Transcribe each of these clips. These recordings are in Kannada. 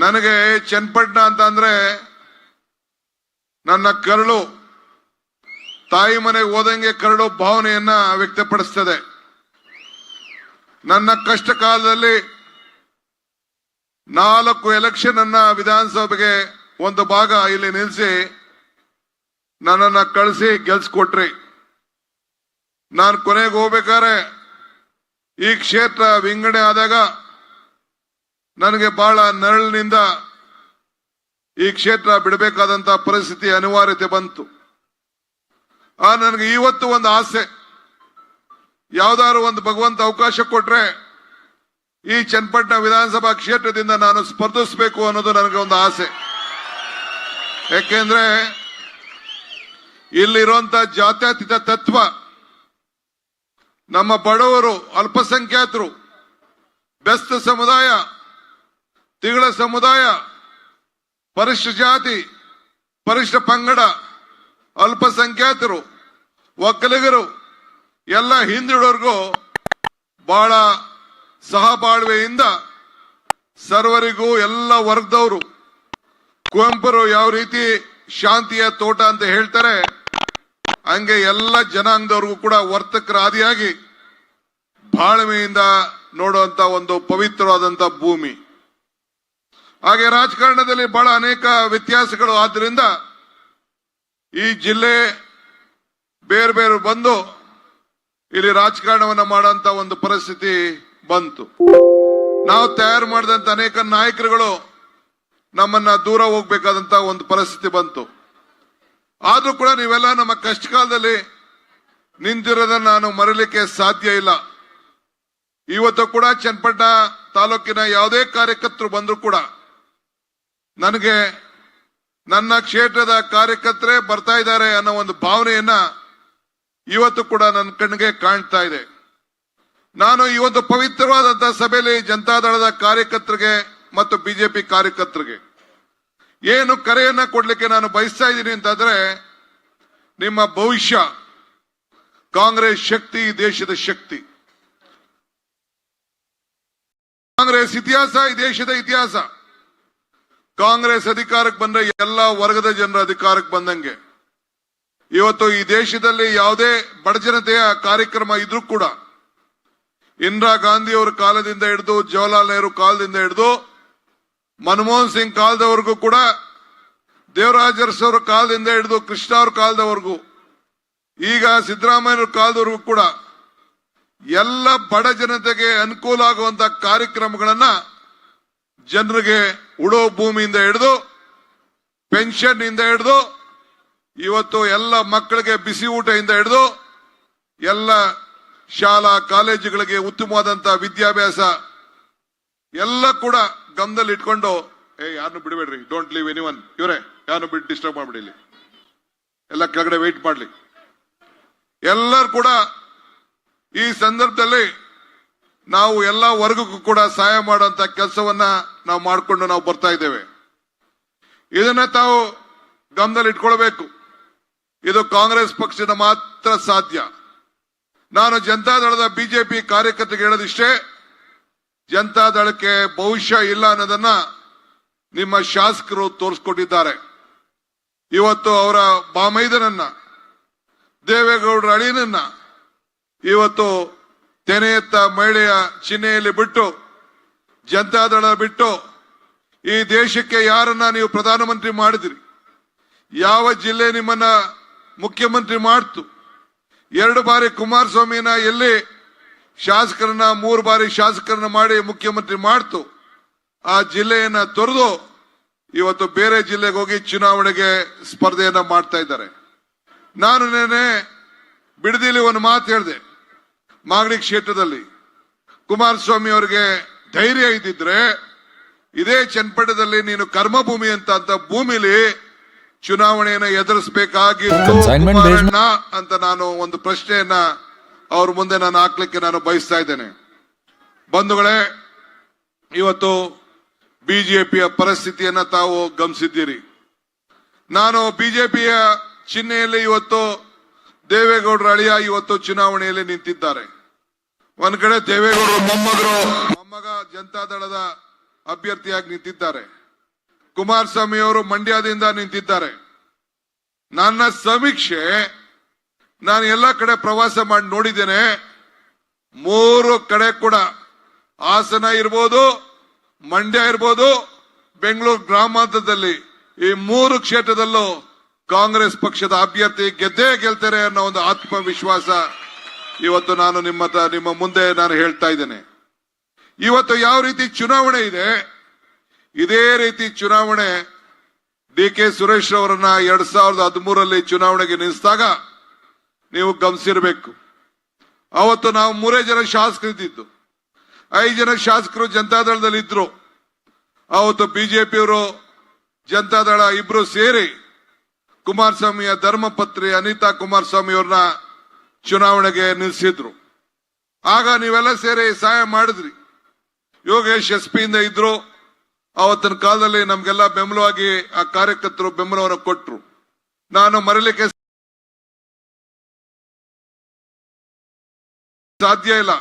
ನನಗೆ ಚನ್ನಪಟ್ಟಣ ಅಂತ ಅಂದ್ರೆ ನನ್ನ ಕರಳು, ತಾಯಿ ಮನೆಗೆ ಹೋದಂಗೆ ಕರಳು ಭಾವನೆಯನ್ನ ವ್ಯಕ್ತಪಡಿಸ್ತದೆ. ನನ್ನ ಕಷ್ಟ ಕಾಲದಲ್ಲಿ 4 ಎಲೆಕ್ಷನ್ ಅನ್ನ ವಿಧಾನಸಭೆಗೆ ಒಂದು ಭಾಗ ಇಲ್ಲಿ ನಿಲ್ಲಿಸಿ ನನ್ನನ್ನ ಕಳಿಸಿ ಗೆಲ್ಸ್ಕೊಟ್ರಿ. ನಾನು ಕೊನೆಗೆ ಹೋಗ್ಬೇಕಾದ್ರೆ ಈ ಕ್ಷೇತ್ರ ವಿಂಗಡಣೆ ಆದಾಗ ನನಗೆ ಬಹಳ ನರಳಿನಿಂದ ಈ ಕ್ಷೇತ್ರ ಬಿಡಬೇಕಾದಂತ ಪರಿಸ್ಥಿತಿ ಅನಿವಾರ್ಯತೆ ಬಂತು. ನನಗೆ ಇವತ್ತು ಒಂದು ಆಸೆ, ಯಾವ್ದಾದ್ರು ಒಂದು ಭಗವಂತ ಅವಕಾಶ ಕೊಟ್ರೆ ಈ ಚನ್ನಪಟ್ಟಣ ವಿಧಾನಸಭಾ ಕ್ಷೇತ್ರದಿಂದ ನಾನು ಸ್ಪರ್ಧಿಸಬೇಕು ಅನ್ನೋದು ನನಗೆ ಒಂದು ಆಸೆ. ಯಾಕೆಂದ್ರೆ ಇಲ್ಲಿರುವಂತ ಜಾತ್ಯತೀತ ತತ್ವ, ನಮ್ಮ ಬಡವರು, ಅಲ್ಪಸಂಖ್ಯಾತರು, ಬೆಸ್ತ ಸಮುದಾಯ, ತಿಗಳ ಸಮುದಾಯ, ಪರಿಶಿಷ್ಟ ಜಾತಿ, ಪರಿಶಿಷ್ಟ ಪಂಗಡ, ಅಲ್ಪಸಂಖ್ಯಾತರು, ಒಕ್ಕಲಿಗರು ಎಲ್ಲ ಹಿಂದುಳಿದವರಿಗೂ ಬಹಳ ಸಹಬಾಳ್ವೆಯಿಂದ ಸರ್ವರಿಗೂ ಎಲ್ಲ ವರ್ಗದವರು, ಕುವೆಂಪರು ಯಾವ ರೀತಿ ಶಾಂತಿಯ ತೋಟ ಅಂತ ಹೇಳ್ತಾರೆ ಹಂಗೆ ಎಲ್ಲ ಜನಾಂಗದವ್ರಿಗೂ ಕೂಡ ವರ್ತಕರ ಆದಿಯಾಗಿ ಬಾಳ್ಮೆಯಿಂದ ನೋಡುವಂತ ಒಂದು ಪವಿತ್ರವಾದಂತ ಭೂಮಿ. ಹಾಗೆ ರಾಜಕಾರಣದಲ್ಲಿ ಬಹಳ ಅನೇಕ ವ್ಯತ್ಯಾಸಗಳು ಆದ್ರಿಂದ ಈ ಜಿಲ್ಲೆ ಬೇರೆ ಬೇರೆ ಬಂದು ಇಲ್ಲಿ ರಾಜಕಾರಣವನ್ನ ಮಾಡುವಂತ ಒಂದು ಪರಿಸ್ಥಿತಿ ಬಂತು. ನಾವು ತಯಾರು ಮಾಡಿದಂತ ಅನೇಕ ನಾಯಕರುಗಳು ನಮ್ಮನ್ನ ದೂರ ಹೋಗ್ಬೇಕಾದಂತ ಒಂದು ಪರಿಸ್ಥಿತಿ ಬಂತು. ಆದ್ರೂ ಕೂಡ ನೀವೆಲ್ಲ ನಮ್ಮ ಕಷ್ಟ ಕಾಲದಲ್ಲಿ ನಿಂತಿರೋದನ್ನ ನಾನು ಮರೀಲಿಕ್ಕೆ ಸಾಧ್ಯ ಇಲ್ಲ. ಇವತ್ತು ಕೂಡ ಚನ್ನಪಟ್ಟಣ ತಾಲೂಕಿನ ಯಾವುದೇ ಕಾರ್ಯಕರ್ತರು ಬಂದ್ರು ಕೂಡ ನನಗೆ ನನ್ನ ಕ್ಷೇತ್ರದ ಕಾರ್ಯಕರ್ತರೇ ಬರ್ತಾ ಇದ್ದಾರೆ ಅನ್ನೋ ಒಂದು ಭಾವನೆಯನ್ನ ಇವತ್ತು ಕೂಡ ನನ್ನ ಕಣ್ಣಿಗೆ ಕಾಣ್ತಾ ಇದೆ. ನಾನು ಈ ಒಂದು ಪವಿತ್ರವಾದಂತಹ ಸಭೆಯಲ್ಲಿ ಜನತಾದಳದ ಕಾರ್ಯಕರ್ತರಿಗೆ ಮತ್ತು ಬಿಜೆಪಿ ಕಾರ್ಯಕರ್ತರಿಗೆ ಏನು ಕರೆಯನ್ನ ಕೊಡ್ಲಿಕ್ಕೆ ನಾನು ಬಯಸ್ತಾ ಇದ್ದೀನಿ ಅಂತಂದ್ರೆ, ನಿಮ್ಮ ಭವಿಷ್ಯ, ಕಾಂಗ್ರೆಸ್ ಶಕ್ತಿ, ದೇಶದ ಶಕ್ತಿ. ಕಾಂಗ್ರೆಸ್ ಇತಿಹಾಸ ಈ ದೇಶದ ಇತಿಹಾಸ. ಕಾಂಗ್ರೆಸ್ ಅಧಿಕಾರಕ್ಕೆ ಬಂದ್ರೆ ಎಲ್ಲ ವರ್ಗದ ಜನರ ಅಧಿಕಾರಕ್ಕೆ ಬಂದಂಗೆ. ಇವತ್ತು ಈ ದೇಶದಲ್ಲಿ ಯಾವುದೇ ಬಡಜನತೆಯ ಕಾರ್ಯಕ್ರಮ ಇದ್ರೂ ಕೂಡ ಇಂದಿರಾ ಗಾಂಧಿ ಅವರ ಕಾಲದಿಂದ ಹಿಡಿದು, ಜವಾಹರ್ಲಾಲ್ ನೆಹರು ಕಾಲದಿಂದ ಹಿಡಿದು, ಮನಮೋಹನ್ ಸಿಂಗ್ ಕಾಲದವರೆಗೂ ಕೂಡ, ದೇವರಾಜ ಅರಸು ಅವರ ಕಾಲದಿಂದ ಹಿಡಿದು ಕೃಷ್ಣ ಅವ್ರ ಕಾಲದವರೆಗೂ, ಈಗ ಸಿದ್ದರಾಮಯ್ಯ ಕಾಲದವರೆಗೂ ಕೂಡ ಎಲ್ಲ ಬಡ ಜನತೆಗೆ ಅನುಕೂಲ ಆಗುವಂತ ಕಾರ್ಯಕ್ರಮಗಳನ್ನ ಜನರಿಗೆ ಉಡೋ ಭೂಮಿಯಿಂದ ಹಿಡಿದು, ಪೆನ್ಷನ್ ಇಂದ ಹಿಡಿದು, ಇವತ್ತು ಎಲ್ಲ ಮಕ್ಕಳಿಗೆ ಬಿಸಿ ಊಟದಿಂದ ಹಿಡಿದು ಎಲ್ಲ ಶಾಲಾ ಕಾಲೇಜುಗಳಿಗೆ ಉತ್ತಮವಾದಂತಹ ವಿದ್ಯಾಭ್ಯಾಸ ಎಲ್ಲ ಕೂಡ ಗಮನದಲ್ಲಿ ಇಟ್ಕೊಂಡು, ಯಾರನ್ನು ಬಿಡಬೇಡ್ರಿ, ಡೋಂಟ್ ಲೀವ್ ಎನಿವನ್, ಇವರೇ ಯಾರನ್ನು ಬಿಟ್ಟು ಡಿಸ್ಟರ್ಬ್ ಮಾಡ್ಬಿಡಿ, ಇಲ್ಲಿ ಎಲ್ಲ ಕೆಳಗಡೆ ವೆಯ್ಟ್ ಮಾಡ್ಲಿ. ಎಲ್ಲರೂ ಕೂಡ ಈ ಸಂದರ್ಭದಲ್ಲಿ ನಾವು ಎಲ್ಲ ವರ್ಗಕ್ಕೂ ಕೂಡ ಸಹಾಯ ಮಾಡುವಂತ ಕೆಲಸವನ್ನ ನಾವು ಮಾಡಿಕೊಂಡು ನಾವು ಬರ್ತಾ ಇದ್ದೇವೆ. ಇದನ್ನ ತಾವು ಗಮನದಲ್ಲಿ ಇಟ್ಕೊಳ್ಬೇಕು. ಇದು ಕಾಂಗ್ರೆಸ್ ಪಕ್ಷದ ಮಾತ್ರ ಸಾಧ್ಯ. ನಾನು ಜನತಾದಳದ ಬಿಜೆಪಿ ಕಾರ್ಯಕರ್ತರಿಗೆ ಹೇಳೋದಿಷ್ಟೇ, ಜನತಾದಳಕ್ಕೆ ಭವಿಷ್ಯ ಇಲ್ಲ ಅನ್ನೋದನ್ನ ನಿಮ್ಮ ಶಾಸಕರು ತೋರಿಸ್ಕೊಟ್ಟಿದ್ದಾರೆ. ಇವತ್ತು ಅವರ ಬಾಮೈದನನ್ನ, ದೇವೇಗೌಡರ ಅಳಿಯನನ್ನ ಇವತ್ತು ತೆನೆಯತ್ತ ಮಹಿಳೆಯ ಚಿಹ್ನೆಯಲ್ಲಿ ಬಿಟ್ಟು, ಜನತಾದಳ ಬಿಟ್ಟು ಈ ದೇಶಕ್ಕೆ ಯಾರನ್ನ ನೀವು ಪ್ರಧಾನಮಂತ್ರಿ ಮಾಡಿದ್ರಿ, ಯಾವ ಜಿಲ್ಲೆ ನಿಮ್ಮನ್ನ ಮುಖ್ಯಮಂತ್ರಿ ಮಾಡ್ತು, 2 ಬಾರಿ ಕುಮಾರಸ್ವಾಮಿನ ಎಲ್ಲಿ ಶಾಸಕರನ್ನ, 3 ಬಾರಿ ಶಾಸಕರನ್ನ ಮಾಡಿ ಮುಖ್ಯಮಂತ್ರಿ ಮಾಡ್ತು, ಆ ಜಿಲ್ಲೆಯನ್ನ ತೊರೆದು ಇವತ್ತು ಬೇರೆ ಜಿಲ್ಲೆಗೆ ಹೋಗಿ ಚುನಾವಣೆಗೆ ಸ್ಪರ್ಧೆಯನ್ನ ಮಾಡ್ತಾ ಇದ್ದಾರೆ. ನಾನು ನೆನೆ ಬಿಡದಿಲಿ ಒಂದು ಮಾತು ಹೇಳಿದೆ, ಮಾಗಡಿ ಕ್ಷೇತ್ರದಲ್ಲಿ ಕುಮಾರಸ್ವಾಮಿ ಅವರಿಗೆ ಧೈರ್ಯ ಇದ್ದಿದ್ರೆ ಇದೇ ಚನ್ನಪಟ್ಟಣದಲ್ಲಿ ನೀನು ಕರ್ಮಭೂಮಿ ಅಂತ ಭೂಮಿಲಿ ಚುನಾವಣೆಯನ್ನ ಎದುರಿಸಬೇಕಾಗಿತ್ತು ಅಂತ ನಾನು ಒಂದು ಪ್ರಶ್ನೆಯನ್ನ ಅವ್ರ ಮುಂದೆ ನಾನು ಹಾಕ್ಲಿಕ್ಕೆ ನಾನು ಬಯಸ್ತಾ ಇದ್ದೇನೆ. ಬಂಧುಗಳೇ, ಇವತ್ತು ಬಿಜೆಪಿಯ ಪರಿಸ್ಥಿತಿಯನ್ನ ತಾವು ಗಮನಿಸಿದ್ದೀರಿ. ನಾನು ಬಿಜೆಪಿಯ ಚಿಹ್ನೆಯಲ್ಲಿ ಇವತ್ತು ದೇವೇಗೌಡರ ಅಳಿಯ ಇವತ್ತು ಚುನಾವಣೆಯಲ್ಲಿ ನಿಂತಿದ್ದಾರೆ. ಒಂದ್ ಕಡೆ ದೇವೇಗೌಡರು ಮೊಮ್ಮಗ ಜನತಾದಳದ ಅಭ್ಯರ್ಥಿಯಾಗಿ ನಿಂತಿದ್ದಾರೆ. ಕುಮಾರಸ್ವಾಮಿ ಅವರು ಮಂಡ್ಯದಿಂದ ನಿಂತಿದ್ದಾರೆ. ನನ್ನ ಸಮೀಕ್ಷೆ, ನಾನು ಎಲ್ಲ ಕಡೆ ಪ್ರವಾಸ ಮಾಡಿ ನೋಡಿದ್ದೇನೆ. 3 ಕಡೆ ಕೂಡ ಹಾಸನ ಇರ್ಬೋದು, ಮಂಡ್ಯ ಇರ್ಬೋದು, ಬೆಂಗಳೂರು ಗ್ರಾಮಾಂತರದಲ್ಲಿ ಈ 3 ಕ್ಷೇತ್ರದಲ್ಲೂ ಕಾಂಗ್ರೆಸ್ ಪಕ್ಷದ ಅಭ್ಯರ್ಥಿ ಗೆದ್ದೇ ಗೆಲ್ತಾರೆ ಅನ್ನೋ ಒಂದು ಆತ್ಮವಿಶ್ವಾಸ ಇವತ್ತು ನಾನು ನಿಮ್ಮ ಮುಂದೆ ನಾನು ಹೇಳ್ತಾ ಇದ್ದೇನೆ. ಇವತ್ತು ಯಾವ ರೀತಿ ಚುನಾವಣೆ ಇದೆ, ಇದೇ ರೀತಿ ಚುನಾವಣೆ ಡಿ.ಕೆ. ಸುರೇಶ್ ಅವರನ್ನ 2013ರಲ್ಲಿ ಚುನಾವಣೆಗೆ ನಿಲ್ಲಿಸಿದಾಗ ನೀವು ಗಮನಿಸಿರ್ಬೇಕು. ಅವತ್ತು ನಾವು 3 ಜನ ಶಾಸಕರಿದ್ದು, 5 ಜನ ಶಾಸಕರು ಜನತಾದಳದಲ್ಲಿ ಇದ್ರು. ಅವತ್ತು ಬಿಜೆಪಿಯವರು ಜನತಾದಳ ಇಬ್ರು ಸೇರಿ ಕುಮಾರಸ್ವಾಮಿಯ ಧರ್ಮಪತ್ನಿ ಅನಿತಾ ಕುಮಾರಸ್ವಾಮಿ ಅವ್ರನ್ನ ಚುನಾವಣೆಗೆ ನಿಲ್ಲಿಸಿದ್ರು. ಆಗ ನೀವೆಲ್ಲ ಸೇರಿ ಸಹಾಯ ಮಾಡಿದ್ರಿ. ಯೋಗೇಶ್ ಎಸ್ಪಿಯಿಂದ ಇದ್ರು. ಅವತ್ತಿನ ಕಾಲದಲ್ಲಿ ನಮ್ಗೆಲ್ಲ ಬೆಂಬಲವಾಗಿ ಆ ಕಾರ್ಯಕರ್ತರು ಬೆಂಬಲವನ್ನು ಕೊಟ್ರು. ನಾನು ಮರಲಿಕ್ಕೆ ಸಾಧ್ಯ ಇಲ್ಲ.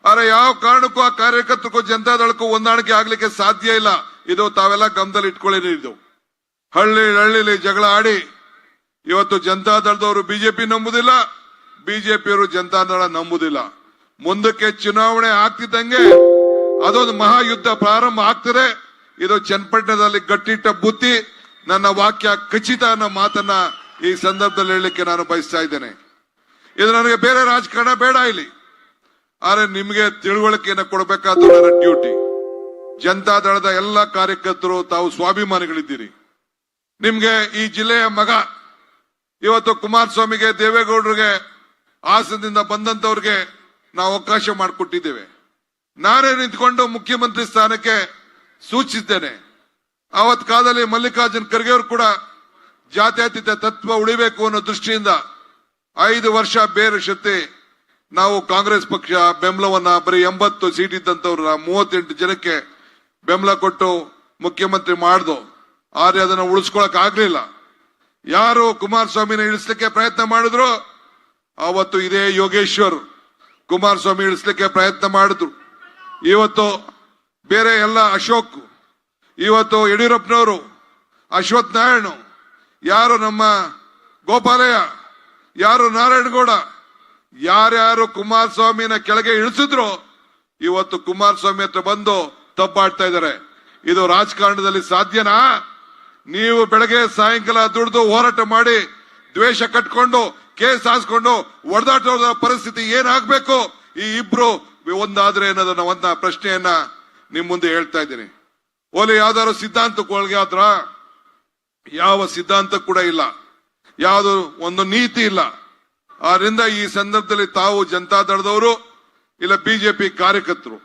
ಆದ್ರೆ ಯಾವ ಕಾರಣಕ್ಕೂ ಆ ಕಾರ್ಯಕರ್ತರಿಗೂ ಜನತಾದಳಕ್ಕೂ ಹೊಂದಾಣಿಕೆ ಆಗ್ಲಿಕ್ಕೆ ಸಾಧ್ಯ ಇಲ್ಲ. ಇದು ತಾವೆಲ್ಲ ಗಮನದಲ್ಲಿ ಇಟ್ಕೊಳ್ಳಿ. ಇದು ಹಳ್ಳಿಲಿ ಜಗಳ ಆಡಿ ಇವತ್ತು ಜನತಾದಳದವರು ಬಿಜೆಪಿ ನಂಬುದಿಲ್ಲ, ಬಿಜೆಪಿಯವರು ಜನತಾದಳ ನಂಬುದಿಲ್ಲ. ಮುಂದಕ್ಕೆ ಚುನಾವಣೆ ಆಗ್ತಿದ್ದಂಗೆ ಅದೊಂದು ಮಹಾಯುದ್ಧ ಪ್ರಾರಂಭ ಆಗ್ತದೆ. ಇದು ಚನ್ನಪಟ್ಟಣದಲ್ಲಿ ಗಟ್ಟಿಟ್ಟ ಬುತ್ತಿ. ನನ್ನ ವಾಕ್ಯ ಖಚಿತ ಅನ್ನೋ ಮಾತನ್ನ ಈ ಸಂದರ್ಭದಲ್ಲಿ ಹೇಳಲಿಕ್ಕೆ ನಾನು ಬಯಸ್ತಾ ಇದ್ದೇನೆ. ಇದು ನನಗೆ ಬೇರೆ ರಾಜಕಾರಣ ಬೇಡ ಇಲ್ಲಿ. ಆದ್ರೆ ನಿಮಗೆ ತಿಳುವಳಿಕೆಯನ್ನು ಕೊಡಬೇಕಾದ ನನ್ನ ಡ್ಯೂಟಿ. ಜನತಾದಳದ ಎಲ್ಲ ಕಾರ್ಯಕರ್ತರು ತಾವು ಸ್ವಾಭಿಮಾನಿಗಳಿದ್ದೀರಿ. ನಿಮ್ಗೆ ಈ ಜಿಲ್ಲೆಯ ಮಗ ಇವತ್ತು ಕುಮಾರಸ್ವಾಮಿಗೆ, ದೇವೇಗೌಡರಿಗೆ, ಹಾಸನದಿಂದ ಬಂದಂತವ್ರಿಗೆ ನಾವು ಅವಕಾಶ ಮಾಡಿಕೊಟ್ಟಿದ್ದೇವೆ. ನಾನೇ ನಿಂತ್ಕೊಂಡು ಮುಖ್ಯಮಂತ್ರಿ ಸ್ಥಾನಕ್ಕೆ ಸೂಚಿಸಿದ್ದೇನೆ. ಅವತ್ ಕಾಲದಲ್ಲಿ ಮಲ್ಲಿಕಾರ್ಜುನ್ ಖರ್ಗೆ ಅವರು ಕೂಡ ಜಾತ್ಯತೀತ ತತ್ವ ಉಳಿಬೇಕು ಅನ್ನೋ ದೃಷ್ಟಿಯಿಂದ 5 ವರ್ಷ ಬೇರೆ ಶಕ್ತಿ ನಾವು ಕಾಂಗ್ರೆಸ್ ಪಕ್ಷ ಬೆಂಬಲವನ್ನ ಬರೀ 80 ಸೀಟ್ ಇದ್ದಂತವ್ರ 38 ಜನಕ್ಕೆ ಬೆಂಬಲ ಕೊಟ್ಟು ಮುಖ್ಯಮಂತ್ರಿ ಮಾಡ್ದು. ಆದ್ರೆ ಅದನ್ನ ಉಳಿಸ್ಕೊಳಕ್ ಆಗ್ಲಿಲ್ಲ. ಯಾರು ಕುಮಾರಸ್ವಾಮಿನ ಇಳಿಸ್ಲಿಕ್ಕೆ ಪ್ರಯತ್ನ ಮಾಡಿದ್ರು, ಅವತ್ತು ಇದೇ ಯೋಗೇಶ್ವರ್ ಕುಮಾರಸ್ವಾಮಿ ಇಳಿಸ್ಲಿಕ್ಕೆ ಪ್ರಯತ್ನ ಮಾಡಿದ್ರು. ಇವತ್ತು ಬೇರೆ ಎಲ್ಲ ಅಶೋಕ್, ಇವತ್ತು ಯಡಿಯೂರಪ್ಪನವರು, ಅಶ್ವಥ್ ನಾರಾಯಣ, ಯಾರು ನಮ್ಮ ಗೋಪಾಲಯ್ಯ, ಯಾರು ನಾರಾಯಣಗೌಡ, ಯಾರ್ಯಾರು ಕುಮಾರಸ್ವಾಮಿನ ಕೆಳಗೆ ಇಳಿಸಿದ್ರು ಇವತ್ತು ಕುಮಾರಸ್ವಾಮಿ ಹತ್ರ ಬಂದು ತಪ್ಪಾಡ್ತಾ ಇದ್ದಾರೆ. ಇದು ರಾಜಕಾರಣದಲ್ಲಿ ಸಾಧ್ಯನಾ? ನೀವು ಬೆಳಗ್ಗೆ ಸಾಯಂಕಾಲ ದುಡಿದು ಹೋರಾಟ ಮಾಡಿ ದ್ವೇಷ ಕಟ್ಕೊಂಡು ಕೇಸ್ ಹಾಸ್ಕೊಂಡು ಒಡೆದಾಟದ ಪರಿಸ್ಥಿತಿ ಏನಾಗಬೇಕು? ಈ ಇಬ್ರು ಒಂದಾದ್ರೆ ಅನ್ನೋದನ್ನ ಒಂದ ಪ್ರಶ್ನೆಯನ್ನ ನಿಮ್ ಮುಂದೆ ಹೇಳ್ತಾ ಇದ್ದೀನಿ. ಓಲಿ ಯಾವ್ದಾದ್ರು ಸಿದ್ಧಾಂತಕ್ಕೆ ಒಳಗೆ ಆದ್ರ? ಯಾವ ಸಿದ್ಧಾಂತ ಕೂಡ ಇಲ್ಲ, ಯಾವುದು ಒಂದು ನೀತಿ ಇಲ್ಲ. ಆದ್ರಿಂದ ಈ ಸಂದರ್ಭದಲ್ಲಿ ತಾವು ಜನತಾದಳದವರು ಇಲ್ಲ ಬಿಜೆಪಿ ಕಾರ್ಯಕರ್ತರು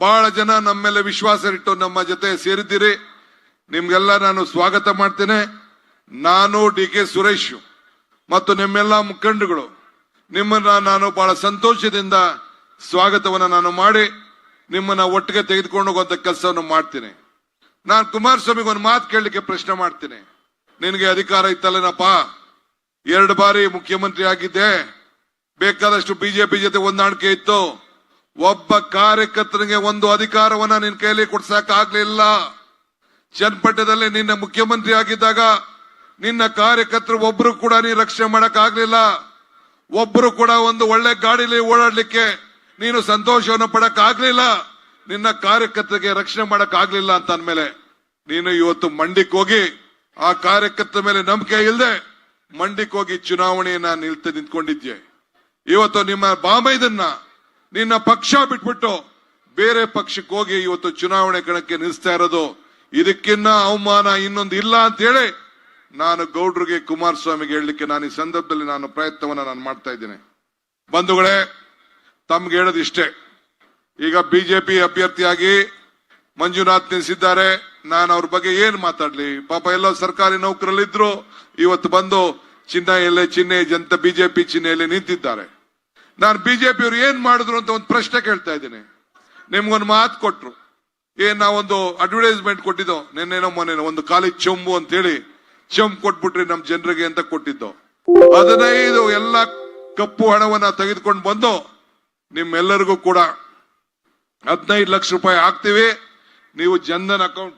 ಬಹಳ ಜನ ನಮ್ಮ ಮೇಲೆ ವಿಶ್ವಾಸ ಇಟ್ಟು ನಮ್ಮ ಜೊತೆ ಸೇರಿದ್ದೀರಿ. ನಿಮ್ಗೆಲ್ಲ ನಾನು ಸ್ವಾಗತ ಮಾಡ್ತೇನೆ. ನಾನು ಡಿ.ಕೆ. ಸುರೇಶ್ ಮತ್ತು ನಿಮ್ಮೆಲ್ಲ ಮುಖಂಡಗಳು ನಿಮ್ಮನ್ನ ನಾನು ಬಹಳ ಸಂತೋಷದಿಂದ ಸ್ವಾಗತವನ್ನ ನಾನು ಮಾಡಿ ನಿಮ್ಮನ್ನ ಒಟ್ಟಿಗೆ ತೆಗೆದುಕೊಂಡು ಹೋಗುವಂತ ಕೆಲಸವನ್ನು ಮಾಡ್ತೀನಿ. ನಾನು ಕುಮಾರಸ್ವಾಮಿಗೆ ಒಂದು ಮಾತು ಕೇಳಲಿಕ್ಕೆ ಪ್ರಶ್ನೆ ಮಾಡ್ತೀನಿ. ನಿನಗೆ ಅಧಿಕಾರ ಇತ್ತಲ್ಲೇನಪ್ಪ, 2 ಬಾರಿ ಮುಖ್ಯಮಂತ್ರಿ ಆಗಿದ್ದೆ, ಬೇಕಾದಷ್ಟು ಬಿಜೆಪಿ ಜೊತೆ ಹೊಂದಾಣಿಕೆ ಇತ್ತು. ಒಬ್ಬ ಕಾರ್ಯಕರ್ತನಿಗೆ ಒಂದು ಅಧಿಕಾರವನ್ನ ನಿನ್ನ ಕೈಯಲ್ಲಿ ಕೊಡ್ಸಕ್ ಆಗ್ಲಿಲ್ಲ. ಚನ್ನಪಟ್ಟಣದಲ್ಲಿ ನಿನ್ನ ಮುಖ್ಯಮಂತ್ರಿ ಆಗಿದ್ದಾಗ ನಿನ್ನ ಕಾರ್ಯಕರ್ತರು ಒಬ್ರು ಕೂಡ ನೀನು ರಕ್ಷಣೆ ಮಾಡಕ್ ಆಗ್ಲಿಲ್ಲ. ಒಬ್ರು ಕೂಡ ಒಂದು ಒಳ್ಳೆ ಗಾಡಿಲಿ ಓಡಾಡ್ಲಿಕ್ಕೆ ನೀನು ಸಂತೋಷವನ್ನು ಪಡಕ್ ಆಗ್ಲಿಲ್ಲ. ನಿನ್ನ ಕಾರ್ಯಕರ್ತರಿಗೆ ರಕ್ಷಣೆ ಮಾಡಕ್ ಆಗ್ಲಿಲ್ಲ ಅಂತ ಅಂದ್ಮೇಲೆ ನೀನು ಇವತ್ತು ಮಂಡಿಕ್ ಹೋಗಿ ಆ ಕಾರ್ಯಕರ್ತರ ಮೇಲೆ ನಂಬಿಕೆ ಇಲ್ಲದೆ ಮಂಡಿಕ್ ಹೋಗಿ ಚುನಾವಣೆಯನ್ನ ನಿಂತ್ಕೊಂಡಿದ್ಯೆ. ಇವತ್ತು ನಿಮ್ಮ ಬಾಮೈದನ್ನ ನಿನ್ನ ಪಕ್ಷ ಬಿಟ್ಬಿಟ್ಟು ಬೇರೆ ಪಕ್ಷಕ್ಕೆ ಹೋಗಿ ಇವತ್ತು ಚುನಾವಣೆ ಕಣಕ್ಕೆ ನಿಲ್ಲಿಸ್ತಾ ಇರೋದು, ಇದಕ್ಕಿನ್ನ ಅವಮಾನ ಇನ್ನೊಂದು ಇಲ್ಲ ಅಂತ ಹೇಳಿ ನಾನು ಗೌಡ್ರಿಗೆ, ಕುಮಾರಸ್ವಾಮಿಗೆ ಹೇಳಲಿಕ್ಕೆ ನಾನು ಈ ಸಂದರ್ಭದಲ್ಲಿ ನಾನು ಪ್ರಯತ್ನವನ್ನ ನಾನು ಮಾಡ್ತಾ ಇದ್ದೇನೆ. ಬಂಧುಗಳೇ, ತಮ್ಗೆ ಹೇಳೋದು ಇಷ್ಟೇ. ಈಗ ಬಿಜೆಪಿ ಅಭ್ಯರ್ಥಿಯಾಗಿ ಮಂಜುನಾಥ್ ನಿಲ್ಲಿಸಿದ್ದಾರೆ. ನಾನು ಅವ್ರ ಬಗ್ಗೆ ಏನ್ ಮಾತಾಡ್ಲಿ? ಪಾಪ ಎಲ್ಲೋ ಸರ್ಕಾರಿ ನೌಕರಲ್ಲಿದ್ರು, ಇವತ್ತು ಬಂದು ಚಿಹ್ನೆ ಜನತಾ ಬಿಜೆಪಿ ಚಿಹ್ನೆಯಲ್ಲಿ ನಿಂತಿದ್ದಾರೆ. ನಾನು ಬಿಜೆಪಿಯವರು ಏನ್ ಮಾಡಿದ್ರು ಅಂತ ಒಂದು ಪ್ರಶ್ನೆ ಕೇಳ್ತಾ ಇದ್ದೀನಿ. ನಿಮ್ಗೊಂದು ಮಾತು ಕೊಟ್ರು, ನಾವೊಂದು ಅಡ್ವರ್ಟೈಸ್ಮೆಂಟ್ ಕೊಟ್ಟಿದ್ದೋ ನಿನ್ನೇನೋ ಮೊನ್ನೆ, ಒಂದು ಖಾಲಿ ಚೊಂಬು ಅಂತ ಹೇಳಿ ಚಂಬ್ ಕೊಟ್ಬಿಟ್ರಿ ನಮ್ ಜನರಿಗೆ ಅಂತ ಕೊಟ್ಟಿದ್ದು. 15 ಎಲ್ಲ ಕಪ್ಪು ಹಣವನ್ನ ತೆಗೆದುಕೊಂಡು ಬಂದು ನಿಮ್ಮೆಲ್ಲರಿಗೂ ಕೂಡ 15 ಲಕ್ಷ ರೂಪಾಯಿ ಹಾಕ್ತಿವಿ. ನೀವು ಜನ್ಧನ್ ಅಕೌಂಟ್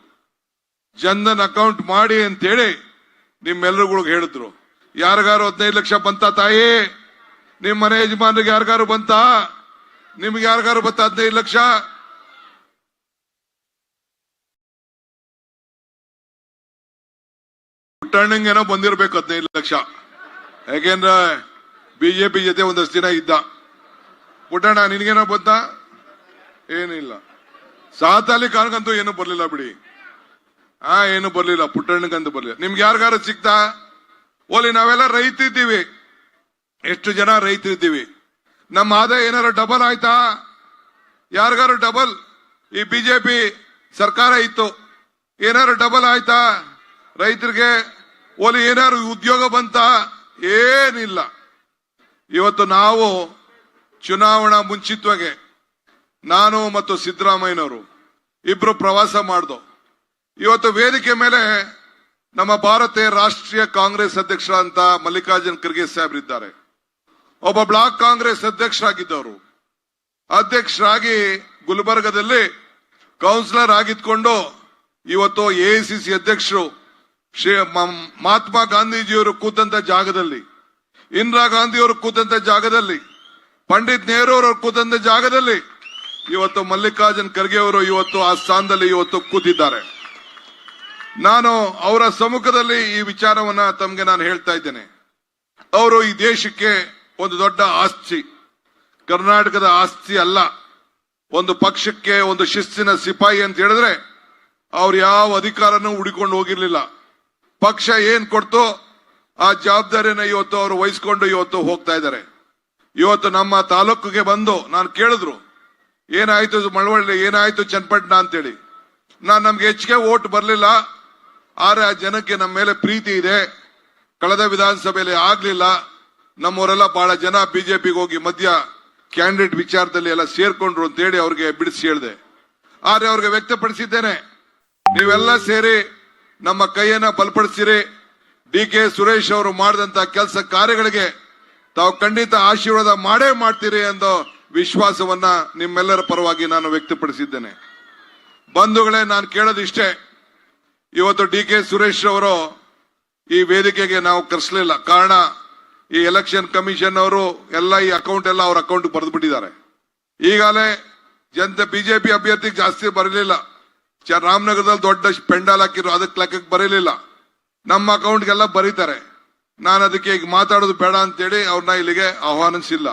ಜನ್ಧನ್ ಅಕೌಂಟ್ ಮಾಡಿ ಅಂತೇಳಿ ನಿಮ್ಮೆಲ್ಲರಿಗೂ ಹೇಳಿದ್ರು. ಯಾರಿಗಾರು 15 ಲಕ್ಷ ಬಂತ ತಾಯಿ? ನಿಮ್ ಮನೆ ಯಜಮಾನ್ರಿಗೆ ಯಾರಿಗಾರು ಬಂತ? ನಿಮ್ಗೆ ಯಾರಿಗಾರು ಬಂತ 15 ಲಕ್ಷ? ಪುಟ್ಟಣ್ಣಂಗೇನೋ ಬಂದಿರ್ಬೇಕು 15 ಲಕ್ಷ. ಯಾಕೆಂದ್ರೆ ಬಿಜೆಪಿ ಜೊತೆ ಒಂದಷ್ಟು ದಿನ ಇದ್ದ. ಪುಟ್ಟಣ್ಣ ನಿನ್ಗೇನೋ ಬಂತ? ಏನಿಲ್ಲ. ಸಾತಾಲಿ ಕಾನ್ಗಂತೂ ಏನು ಬರ್ಲಿಲ್ಲ ಬಿಡಿ. ಏನು ಬರ್ಲಿಲ್ಲ, ಪುಟ್ಟಣ್ಣಗಂತೂ ಬರ್ಲಿಲ್ಲ. ನಿಮ್ಗೆ ಯಾರಿಗಾರು ಸಿಕ್ತಾ? ಓಲಿ ನಾವೆಲ್ಲ ರೈತರಿದ್ದೀವಿ. ಎಷ್ಟು ಜನ ರೈತರಿದ್ದೀವಿ? ನಮ್ಮ ಆದಾಯ ಏನಾರು ಡಬಲ್ ಆಯ್ತಾ? ಯಾರಿಗಾರು ಡಬಲ್? ಈ ಬಿಜೆಪಿ ಸರ್ಕಾರ ಇತ್ತು, ಏನಾರು ಡಬಲ್ ಆಯ್ತಾ ರೈತರಿಗೆ? ಓಲಿ ಏನಾರು ಉದ್ಯೋಗ ಬಂತ? ಏನಿಲ್ಲ. ಇವತ್ತು ನಾವು ಚುನಾವಣಾ ಮುಂಚಿತವಾಗಿ ನಾನು ಮತ್ತು ಸಿದ್ದರಾಮಯ್ಯನವರು ಇಬ್ರು ಪ್ರವಾಸ ಮಾಡ್ದು. ಇವತ್ತು ವೇದಿಕೆ ಮೇಲೆ ನಮ್ಮ ಭಾರತೀಯ ರಾಷ್ಟ್ರೀಯ ಕಾಂಗ್ರೆಸ್ ಅಧ್ಯಕ್ಷರಂತ ಮಲ್ಲಿಕಾರ್ಜುನ್ ಖರ್ಗೆ ಸಾಹೇಬ್ರಿದ್ದಾರೆ. ಒಬ್ಬ ಬ್ಲಾಕ್ ಕಾಂಗ್ರೆಸ್ ಅಧ್ಯಕ್ಷರಾಗಿದ್ದವರು. ಅಧ್ಯಕ್ಷರಾಗಿ ಗುಲ್ಬರ್ಗದಲ್ಲಿ ಕೌನ್ಸಿಲರ್ ಆಗಿದ್ಕೊಂಡು ಇವತ್ತು ಎಐಸಿಸಿ ಅಧ್ಯಕ್ಷರು ಮಹಾತ್ಮ ಗಾಂಧೀಜಿಯವರು ಕೂತಂತ ಜಾಗದಲ್ಲಿ, ಇಂದಿರಾ ಗಾಂಧಿಯವರು ಕೂತಂತ ಜಾಗದಲ್ಲಿ, ಪಂಡಿತ್ ನೆಹರು ಅವರು ಕೂತಂತ ಜಾಗದಲ್ಲಿ ಇವತ್ತು ಮಲ್ಲಿಕಾರ್ಜುನ್ ಖರ್ಗೆ ಅವರು ಇವತ್ತು ಆ ಸ್ಥಾನದಲ್ಲಿ ಇವತ್ತು ಕೂತಿದ್ದಾರೆ. ನಾನು ಅವರ ಸಮ್ಮುಖದಲ್ಲಿ ಈ ವಿಚಾರವನ್ನ ತಮಗೆ ನಾನು ಹೇಳ್ತಾ ಇದ್ದೇನೆ. ಅವರು ಈ ದೇಶಕ್ಕೆ ಒಂದು ದೊಡ್ಡ ಆಸ್ತಿ, ಕರ್ನಾಟಕದ ಆಸ್ತಿ ಅಲ್ಲ. ಒಂದು ಪಕ್ಷಕ್ಕೆ ಒಂದು ಶಿಸ್ತಿನ ಸಿಪಾಯಿ ಅಂತ ಹೇಳಿದ್ರೆ ಅವ್ರು ಯಾವ ಅಧಿಕಾರನೂ ಹುಡುಕೊಂಡು ಹೋಗಿರ್ಲಿಲ್ಲ. ಪಕ್ಷ ಏನ್ ಕೊಡ್ತೋ ಆ ಜವಾಬ್ದಾರಿನ ಇವತ್ತು ಅವರು ವಹಿಸ್ಕೊಂಡು ಇವತ್ತು ಹೋಗ್ತಾ ಇದ್ದಾರೆ. ಇವತ್ತು ನಮ್ಮ ತಾಲೂಕಿಗೆ ಬಂದು ನಾನು ಕೇಳಿದ್ರು, ಏನಾಯ್ತು ಮಳವಳ್ಳಿ, ಏನಾಯ್ತು ಚನ್ನಪಟ್ಟಣ ಅಂತೇಳಿ. ನಮ್ಗೆ ಹೆಚ್ಚಿಗೆ ಓಟ್ ಬರ್ಲಿಲ್ಲ, ಆದ್ರೆ ಆ ಜನಕ್ಕೆ ನಮ್ಮ ಮೇಲೆ ಪ್ರೀತಿ ಇದೆ. ಕಳೆದ ವಿಧಾನಸಭೆಯಲ್ಲಿ ಆಗ್ಲಿಲ್ಲ. ನಮ್ಮವರೆಲ್ಲ ಬಹಳ ಜನ ಬಿಜೆಪಿಗೆ ಹೋಗಿ ಮಧ್ಯ ಕ್ಯಾಂಡಿಡೇಟ್ ವಿಚಾರದಲ್ಲಿ ಎಲ್ಲ ಸೇರ್ಕೊಂಡ್ರು ಅಂತೇಳಿ ಅವ್ರಿಗೆ ಬಿಡಿಸಿ ಹೇಳಿದೆ. ಆದ್ರೆ ಅವ್ರಿಗೆ ವ್ಯಕ್ತಪಡಿಸಿದ್ದೇನೆ, ನೀವೆಲ್ಲ ಸೇರಿ ನಮ್ಮ ಕೈಯನ್ನ ಬಲಪಡಿಸಿರಿ. DK ಸುರೇಶ್ ಅವರು ಮಾಡಿದಂತ ಕೆಲಸ ಕಾರ್ಯಗಳಿಗೆ ತಾವು ಖಂಡಿತ ಆಶೀರ್ವಾದ ಮಾಡೇ ಮಾಡ್ತೀರಿ ಅನ್ನೋ ವಿಶ್ವಾಸವನ್ನ ನಿಮ್ಮೆಲ್ಲರ ಪರವಾಗಿ ನಾನು ವ್ಯಕ್ತಪಡಿಸಿದ್ದೇನೆ. ಬಂಧುಗಳೇ, ನಾನು ಕೇಳೋದಿಷ್ಟೇ, ಇವತ್ತು DK ಸುರೇಶ್ ಅವರು ಈ ವೇದಿಕೆಗೆ ನಾವು ಕರೆಸಲಿಲ್ಲ. ಕಾರಣ, ಈ ಎಲೆಕ್ಷನ್ ಕಮಿಷನ್ ಅವರು ಎಲ್ಲ ಈ ಅಕೌಂಟ್ ಎಲ್ಲ ಅವ್ರ ಅಕೌಂಟ್ ಬರೆದು ಬಿಟ್ಟಿದ್ದಾರೆ. ಈಗಾಗಲೇ ಜನತೆ ಬಿಜೆಪಿ ಅಭ್ಯರ್ಥಿಗೆ ಜಾಸ್ತಿ ಬರಲಿಲ್ಲ. ರಾಮನಗರದಲ್ಲಿ ದೊಡ್ಡ ಪೆಂಡಾಲ್ ಹಾಕಿದ್ರು, ಅದಕ್ಕೆ ಲೆಕ್ಕಕ್ಕೆ ಬರಲಿಲ್ಲ. ನಮ್ಮ ಅಕೌಂಟ್ಗೆಲ್ಲ ಬರೀತಾರೆ. ನಾನು ಅದಕ್ಕೆ ಈಗ ಮಾತಾಡೋದು ಬೇಡ ಅಂತೇಳಿ ಅವ್ರನ್ನ ಇಲ್ಲಿಗೆ ಆಹ್ವಾನಿಸಿಲ್ಲ.